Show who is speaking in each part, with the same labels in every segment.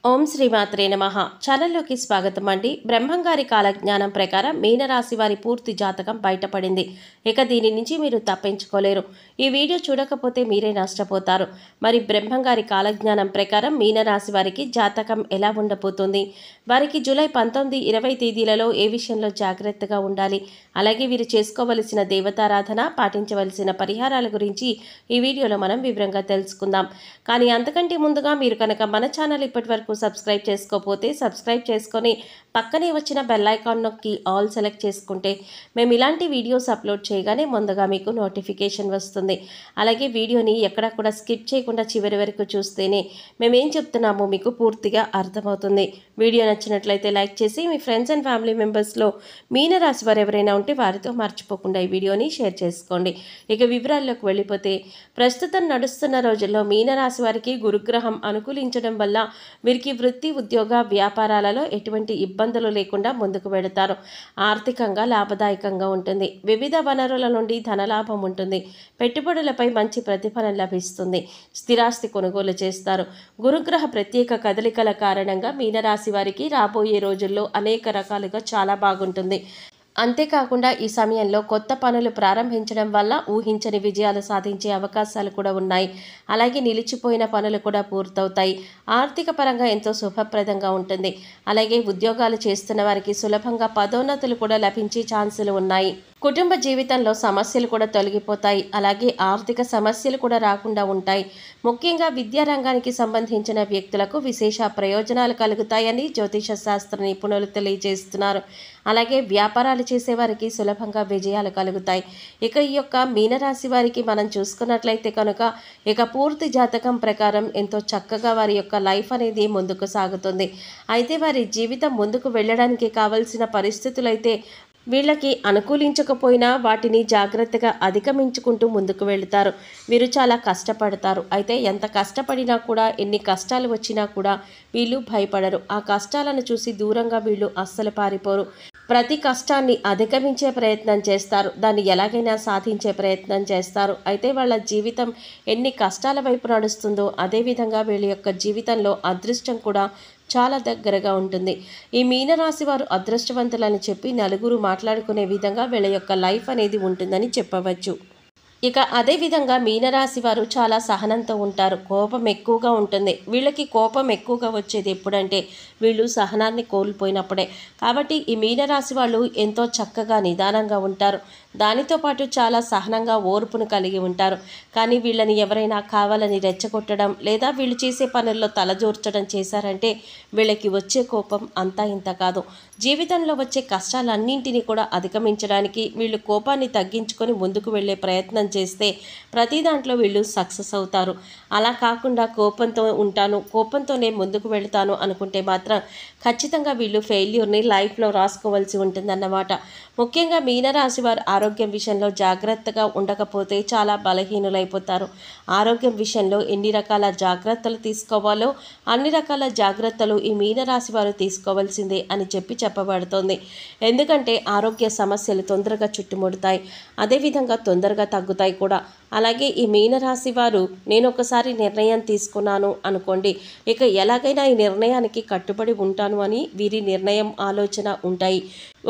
Speaker 1: ఓం శ్రీమాత్రే నమః. ఛానల్లోకి స్వాగతం అండి. బ్రహ్మంగారి కాలజ్ఞానం ప్రకారం మీనరాశి వారి పూర్తి జాతకం బయటపడింది. ఇక దీని నుంచి మీరు తప్పించుకోలేరు. ఈ వీడియో చూడకపోతే మీరే నష్టపోతారు. మరి బ్రహ్మంగారి కాలజ్ఞానం ప్రకారం మీనరాశి వారికి జాతకం ఎలా ఉండబోతుంది, వారికి జూలై 19, 20 తేదీలలో ఏ విషయంలో జాగ్రత్తగా ఉండాలి, అలాగే వీరు చేసుకోవలసిన దేవతారాధన, పాటించవలసిన పరిహారాల గురించి ఈ వీడియోలో మనం వివరంగా తెలుసుకుందాం. కానీ అంతకంటే ముందుగా మీరు కనుక మన ఛానల్ ఇప్పటివరకు సబ్స్క్రైబ్ చేసుకోకపోతే సబ్స్క్రైబ్ చేసుకొని పక్కనే వచ్చిన బెల్ ఐకాన్ నొక్కి ఆల్ సెలెక్ట్ చేసుకుంటే మేము ఇలాంటి వీడియోస్ అప్లోడ్ చేయగానే ముందుగా మీకు నోటిఫికేషన్ వస్తుంది. అలాగే వీడియోని ఎక్కడా కూడా స్కిప్ చేయకుండా చివరి వరకు చూస్తేనే మేమేం చెప్తున్నామో మీకు పూర్తిగా అర్థమవుతుంది. వీడియో నచ్చినట్లయితే లైక్ చేసి మీ ఫ్రెండ్స్ అండ్ ఫ్యామిలీ మెంబర్స్లో మీనరాశి వారు ఎవరైనా ఉంటే వారితో మర్చిపోకుండా ఈ వీడియోని షేర్ చేసుకోండి. ఇక వివరాల్లోకి వెళ్ళిపోతే, ప్రస్తుతం నడుస్తున్న రోజుల్లో మీనరాశి వారికి గురుగ్రహం అనుకూలించడం వల్ల వీరికి వృత్తి, ఉద్యోగ, వ్యాపారాలలో ఎటువంటి ఇబ్బందులు లేకుండా ముందుకు వెళతారు. ఆర్థికంగా లాభదాయకంగా ఉంటుంది. వివిధ వనరుల నుండి ధనలాభం ఉంటుంది. పెట్టుబడులపై మంచి ప్రతిఫలం లభిస్తుంది. స్థిరాస్తి కొనుగోలు చేస్తారు. గురుగ్రహ ప్రత్యేక కదలికల కారణంగా మీనరాశి వారికి రాబోయే రోజుల్లో అనేక రకాలుగా చాలా బాగుంటుంది. అంతేకాకుండా ఈ సమయంలో కొత్త పనులు ప్రారంభించడం వల్ల ఊహించని విజయాలు సాధించే అవకాశాలు కూడా ఉన్నాయి. అలాగే నిలిచిపోయిన పనులు కూడా పూర్తవుతాయి. ఆర్థిక పరంగా ఎంతో శుభప్రదంగా ఉంటుంది. అలాగే ఉద్యోగాలు చేస్తున్న వారికి సులభంగా పదోన్నతులు కూడా లభించే ఛాన్సులు ఉన్నాయి. కుటుంబ జీవితంలో సమస్యలు కూడా తొలగిపోతాయి. అలాగే ఆర్థిక సమస్యలు కూడా రాకుండా ఉంటాయి. ముఖ్యంగా విద్యా రంగానికి సంబంధించిన వ్యక్తులకు విశేష ప్రయోజనాలు కలుగుతాయని జ్యోతిష శాస్త్ర నిపుణులు తెలియజేస్తున్నారు. అలాగే వ్యాపారాలు చేసేవారికి సులభంగా విజయాలు కలుగుతాయి. ఇక ఈ యొక్క మీనరాశి వారికి మనం చూసుకున్నట్లయితే కనుక ఇక పూర్తి జాతకం ప్రకారం ఎంతో చక్కగా వారి యొక్క లైఫ్ అనేది ముందుకు సాగుతుంది. అయితే వారి జీవితం ముందుకు వెళ్ళడానికి కావలసిన పరిస్థితులు అయితే వీళ్ళకి అనుకూలించకపోయినా వాటిని జాగ్రత్తగా అధిగమించుకుంటూ ముందుకు వెళతారు. వీరు చాలా కష్టపడతారు. అయితే ఎంత కష్టపడినా కూడా, ఎన్ని కష్టాలు వచ్చినా కూడా వీళ్ళు భయపడరు. ఆ కష్టాలను చూసి దూరంగా వీళ్ళు అస్సలు పారిపోరు. ప్రతి కష్టాన్ని అధిగమించే ప్రయత్నం చేస్తారు. దాన్ని ఎలాగైనా సాధించే ప్రయత్నం చేస్తారు. అయితే వాళ్ళ జీవితం ఎన్ని కష్టాల వైపు నడుస్తుందో అదేవిధంగా వీళ్ళ యొక్క జీవితంలో అదృష్టం కూడా చాలా దగ్గరగా ఉంటుంది. ఈ మీనరాశి వారు అదృష్టవంతులని చెప్పి నలుగురు మాట్లాడుకునే విధంగా వీళ్ళ యొక్క లైఫ్ అనేది ఉంటుందని చెప్పవచ్చు. ఇక అదేవిధంగా మీనరాశి వారు చాలా సహనంతో ఉంటారు. కోపం ఎక్కువగా ఉంటుంది. వీళ్ళకి కోపం ఎక్కువగా వచ్చేది ఎప్పుడంటే వీళ్ళు సహనాన్ని కోల్పోయినప్పుడే. కాబట్టి ఈ మీనరాశి వాళ్ళు ఎంతో చక్కగా నిదానంగా ఉంటారు. దానితో పాటు చాలా సహనంగా ఓర్పును కలిగి ఉంటారు. కానీ వీళ్ళని ఎవరైనా కావాలని రెచ్చగొట్టడం లేదా వీళ్ళు చేసే పనుల్లో తలజోర్చడం చేశారంటే వీళ్ళకి వచ్చే కోపం అంతా ఇంత కాదు. జీవితంలో వచ్చే కష్టాలన్నింటినీ కూడా అధిగమించడానికి వీళ్ళు కోపాన్ని తగ్గించుకొని ముందుకు వెళ్ళే ప్రయత్నం చేస్తే ప్రతి దాంట్లో వీళ్ళు సక్సెస్ అవుతారు. అలా కాకుండా కోపంతో ఉంటాను, కోపంతోనే ముందుకు వెళతాను అనుకుంటే మాత్రం ఖచ్చితంగా వీళ్ళు ఫెయిల్యూర్ని లైఫ్లో రాసుకోవాల్సి ఉంటుందన్నమాట. ముఖ్యంగా మీనరాశి వారు ఆరోగ్యం విషయంలో జాగ్రత్తగా ఉండకపోతే చాలా బలహీనులైపోతారు. ఆరోగ్యం విషయంలో ఎన్ని రకాల జాగ్రత్తలు తీసుకోవాలో అన్ని రకాల జాగ్రత్తలు ఈ మీనరాశి వారు తీసుకోవాల్సిందే అని చెప్పబడుతోంది. ఎందుకంటే ఆరోగ్య సమస్యలు తొందరగా చుట్టుముడతాయి, అదేవిధంగా తొందరగా తగ్గుతాయి కూడా. అలాగే ఈ మీనరాశి వారు నేను ఒకసారి నిర్ణయం తీసుకున్నాను అనుకోండి, ఇక ఎలాగైనా ఈ నిర్ణయానికి కట్టుబడి ఉంటాను అని వీరి నిర్ణయం, ఆలోచన ఉంటాయి.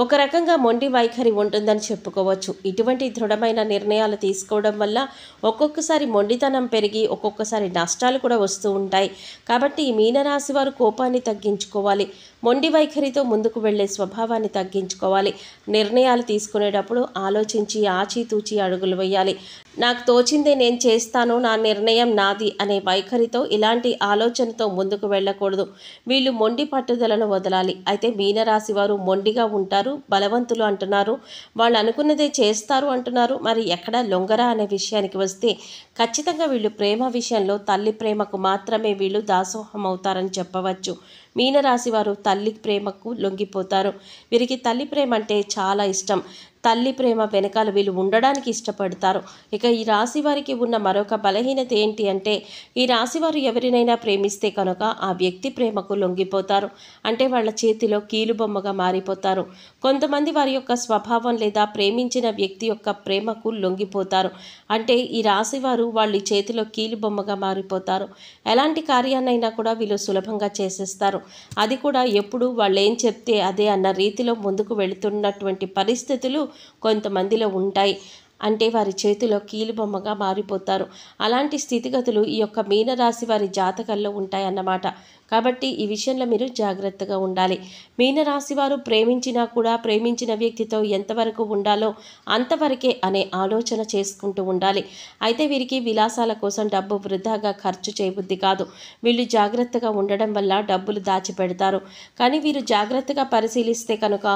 Speaker 1: ఒక రకంగా మొండి వైఖరి ఉంటుందని చెప్పుకోవచ్చు. ఇటువంటి దృఢమైన నిర్ణయాలు తీసుకోవడం వల్ల ఒక్కొక్కసారి మొండితనం పెరిగి ఒక్కొక్కసారి నష్టాలు కూడా వస్తూ ఉంటాయి. కాబట్టి ఈ మీనరాశి వారు కోపాన్ని తగ్గించుకోవాలి. మొండి వైఖరితో ముందుకు వెళ్ళే స్వభావాన్ని తగ్గించుకోవాలి. నిర్ణయాలు తీసుకునేటప్పుడు ఆలోచించి ఆచితూచి అడుగులు వేయాలి. నాకు తోచిందే నేను చేస్తాను, నా నిర్ణయం నాది అనే వైఖరితో, ఇలాంటి ఆలోచనతో ముందుకు వెళ్ళకూడదు. వీళ్ళు మొండి పట్టుదలను వదలాలి. అయితే మీనరాశి వారు మొండిగా ఉంటారు, బలవంతులు అంటున్నారు, వాళ్ళు అనుకున్నదే చేస్తారు అంటున్నారు. మరి ఎక్కడ లొంగరా అనే విషయానికి వస్తే ఖచ్చితంగా వీళ్ళు ప్రేమ విషయంలో తల్లి ప్రేమకు మాత్రమే వీళ్ళు దాసోహం అవుతారని చెప్పవచ్చు. మీనరాశి వారు తల్లి ప్రేమకు లొంగిపోతారు. వీరికి తల్లి ప్రేమ అంటే చాలా ఇష్టం. తల్లి ప్రేమ వెనకాల వీళ్ళు ఉండడానికి ఇష్టపడతారు. ఇక ఈ రాశి వారికి ఉన్న మరొక బలహీనత ఏంటి అంటే, ఈ రాశి వారు ఎవరినైనా ప్రేమిస్తే కనుక ఆ వ్యక్తి ప్రేమకు లొంగిపోతారు. అంటే వాళ్ళ చేతిలో కీలుబొమ్మగా మారిపోతారు. కొంతమంది వారి యొక్క స్వభావం లేదా ప్రేమించిన వ్యక్తి యొక్క ప్రేమకు లొంగిపోతారు. అంటే ఈ రాశి వారు వాళ్ళ చేతిలో కీలుబొమ్మగా మారిపోతారు. ఎలాంటి కార్యాన్నైనా కూడా వీళ్ళు సులభంగా చేసేస్తారు. అది కూడా ఎప్పుడు వాళ్ళు ఏం చెప్తే అదే అన్న రీతిలో ముందుకు వెళుతున్నటువంటి పరిస్థితులు కొంతమందిలో ఉంటాయి. అంటే వారి చేతిలో కీలుబొమ్మగా మారిపోతారు. అలాంటి స్థితిగతులు ఈ యొక్క మీనరాశి వారి జాతకాల్లో ఉంటాయన్నమాట. కాబట్టి ఈ విషయంలో మీరు జాగ్రత్తగా ఉండాలి. మీనరాశి వారు ప్రేమించినా కూడా ప్రేమించిన వ్యక్తితో ఎంతవరకు ఉండాలో అంతవరకే అనే ఆలోచన చేసుకుంటూ ఉండాలి. అయితే వీరికి విలాసాల కోసం డబ్బు వృధాగా ఖర్చు చేయబుద్ధి కాదు. వీళ్ళు జాగ్రత్తగా ఉండడం వల్ల డబ్బులు దాచిపెడతారు. కానీ వీరు జాగ్రత్తగా పరిశీలిస్తే కనుక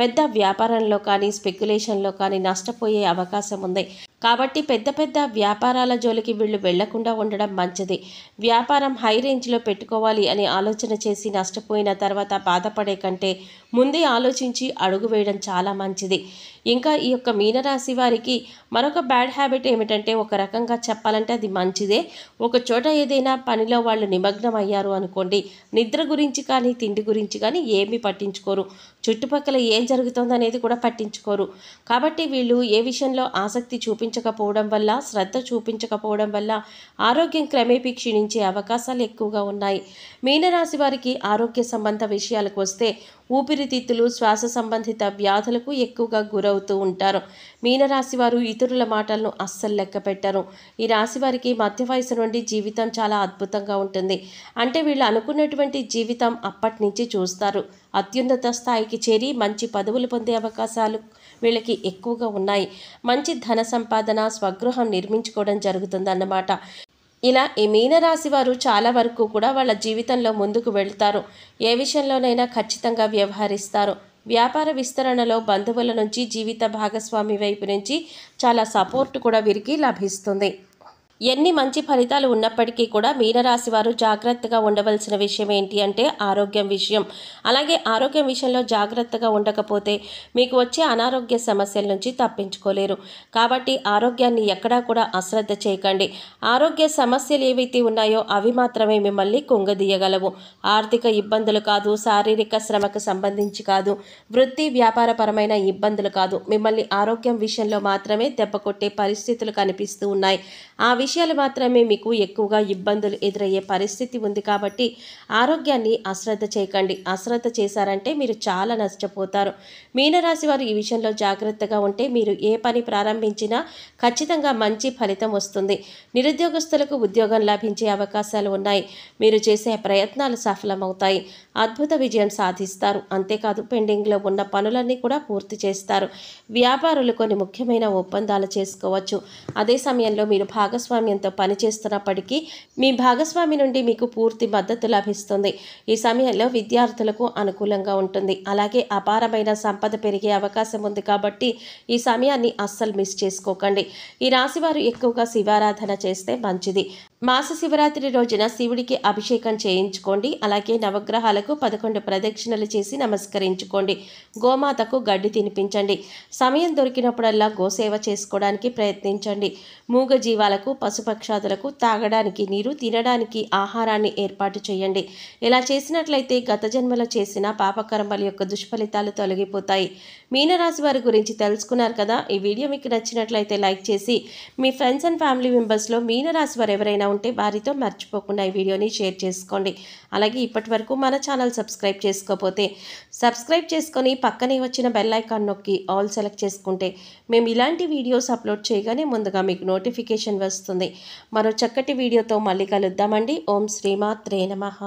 Speaker 1: పెద్ద వ్యాపారంలో కానీ స్పెక్యులేషన్లో కానీ నష్టపోయే అవకాశం ఉంది. కాబట్టి పెద్ద పెద్ద వ్యాపారాల జోలికి వీళ్ళు వెళ్లకుండా ఉండడం మంచిది. వ్యాపారం హై రేంజ్లో పెట్టుకోవాలి అని ఆలోచన చేసి నష్టపోయిన తర్వాత బాధపడే కంటే ముందే ఆలోచించి అడుగు వేయడం చాలా మంచిది. ఇంకా ఈ యొక్క మీనరాశి వారికి మరొక బ్యాడ్ హ్యాబిట్ ఏమిటంటే, ఒక రకంగా చెప్పాలంటే అది మంచిదే. ఒక చోట ఏదైనా పనిలో వాళ్ళు నిమగ్నం అయ్యారు అనుకోండి, నిద్ర గురించి కానీ తిండి గురించి కానీ ఏమీ పట్టించుకోరు. చుట్టుపక్కల ఏం జరుగుతుందనేది కూడా పట్టించుకోరు. కాబట్టి వీళ్ళు ఏ విషయంలో ఆసక్తి చూపించకపోవడం వల్ల, శ్రద్ధ చూపించకపోవడం వల్ల ఆరోగ్యం క్రమేపీ క్షీణించే అవకాశాలు ఎక్కువగా ఉన్నాయి. మీనరాశి వారికి ఆరోగ్య సంబంధ విషయాలకు వస్తే ఊపిరితిత్తులు, శ్వాస సంబంధిత వ్యాధులకు ఎక్కువగా గురవుతూ ఉంటారు. మీనరాశి వారు ఇతరుల మాటలను అస్సలు లెక్క పెట్టరు. ఈ రాశి వారికి మధ్య వయసు నుండి జీవితం చాలా అద్భుతంగా ఉంటుంది. అంటే వీళ్ళు అనుకున్నటువంటి జీవితం అప్పటి నుంచి చూస్తారు. అత్యున్నత స్థాయికి చేరి మంచి పదవులు పొందే అవకాశాలు వీళ్ళకి ఎక్కువగా ఉన్నాయి. మంచి ధన సంపాదన, స్వగృహం నిర్మించుకోవడం జరుగుతుందన్నమాట. ఇలా ఈ మీనరాశి వారు చాలా వరకు కూడా వాళ్ళ జీవితంలో ముందుకు వెళ్తారు. ఏ విషయంలోనైనా ఖచ్చితంగా వ్యవహరిస్తారు. వ్యాపార విస్తరణలో బంధువుల నుంచి, జీవిత భాగస్వామి వైపు నుంచి చాలా సపోర్ట్ కూడా వీరికి లభిస్తుంది. ఎన్ని మంచి ఫలితాలు ఉన్నప్పటికీ కూడా మీనరాశి వారు జాగ్రత్తగా ఉండవలసిన విషయం ఏంటి అంటే ఆరోగ్యం విషయం. అలాగే ఆరోగ్యం విషయంలో జాగ్రత్తగా ఉండకపోతే మీకు వచ్చే అనారోగ్య సమస్యల నుంచి తప్పించుకోలేరు. కాబట్టి ఆరోగ్యాన్ని ఎక్కడా కూడా అశ్రద్ధ చేయకండి. ఆరోగ్య సమస్యలు ఏవైతే ఉన్నాయో అవి మాత్రమే మిమ్మల్ని కుంగదీయగలవు. ఆర్థిక ఇబ్బందులు కాదు, శారీరక శ్రమకు సంబంధించి కాదు, వృత్తి వ్యాపారపరమైన ఇబ్బందులు కాదు, మిమ్మల్ని ఆరోగ్యం విషయంలో మాత్రమే దెబ్బకొట్టే పరిస్థితులు కనిపిస్తూ ఉన్నాయి. ఆ విషయాలు మాత్రమే మీకు ఎక్కువగా ఇబ్బందులు ఎదురయ్యే పరిస్థితి ఉంది. కాబట్టి ఆరోగ్యాన్ని అశ్రద్ధ చేయకండి. అశ్రద్ధ చేశారంటే మీరు చాలా నష్టపోతారు. మీనరాశి వారు ఈ విషయంలో జాగ్రత్తగా ఉంటే మీరు ఏ పని ప్రారంభించినా ఖచ్చితంగా మంచి ఫలితం వస్తుంది. నిరుద్యోగస్తులకు ఉద్యోగం లభించే అవకాశాలు ఉన్నాయి. మీరు చేసే ప్రయత్నాలు సఫలమవుతాయి. అద్భుత విజయం సాధిస్తారు. అంతేకాదు పెండింగ్లో ఉన్న పనులన్నీ కూడా పూర్తి చేస్తారు. వ్యాపారులు కొన్ని ముఖ్యమైన ఒప్పందాలు చేసుకోవచ్చు. అదే సమయంలో మీరు భాగస్వామ్యంతో పనిచేస్తున్నప్పటికీ మీ భాగస్వామి నుండి మీకు పూర్తి మద్దతు లభిస్తుంది. ఈ సమయంలో విద్యార్థులకు అనుకూలంగా ఉంటుంది. అలాగే అపారమైన సంపద పెరిగే అవకాశం ఉంది. కాబట్టి ఈ సమయాన్ని అస్సలు మిస్ చేసుకోకండి. ఈ రాశివారు ఎక్కువగా శివారాధన చేస్తే మంచిది. మాస శివరాత్రి రోజున శివుడికి అభిషేకం చేయించుకోండి. అలాగే నవగ్రహాలకు 11 ప్రదక్షిణలు చేసి నమస్కరించుకోండి. గోమాతకు గడ్డి తినిపించండి. సమయం దొరికినప్పుడల్లా గోసేవ చేసుకోవడానికి ప్రయత్నించండి. మూగ జీవాలకు, పశుపక్షాదులకు తాగడానికి నీరు, తినడానికి ఆహారాన్ని ఏర్పాటు చేయండి. ఇలా చేసినట్లయితే గత జన్మలో చేసిన పాపకర్మల యొక్క దుష్ఫలితాలు తొలగిపోతాయి. మీనరాశి వారి గురించి తెలుసుకున్నారు కదా. ఈ వీడియో మీకు నచ్చినట్లయితే లైక్ చేసి మీ ఫ్రెండ్స్ అండ్ ఫ్యామిలీ మెంబర్స్లో మీనరాశి వారు ఎవరైనా ఉంటే వారితో మర్చిపోకుండా ఈ వీడియోని షేర్ చేసుకోండి. అలాగే ఇప్పటి వరకు మన ఛానల్ సబ్స్క్రైబ్ చేసుకోకపోతే సబ్స్క్రైబ్ చేసుకొని పక్కనే వచ్చిన బెల్ ఐకాన్ నొక్కి ఆల్ సెలెక్ట్ చేసుకుంటే మేము ఇలాంటి వీడియోస్ అప్లోడ్ చేయగానే ముందుగా మీకు నోటిఫికేషన్ వస్తుంది. మరో చక్కటి వీడియోతో మళ్ళీ కలుద్దామండి. ఓం శ్రీమాత్రే నమః.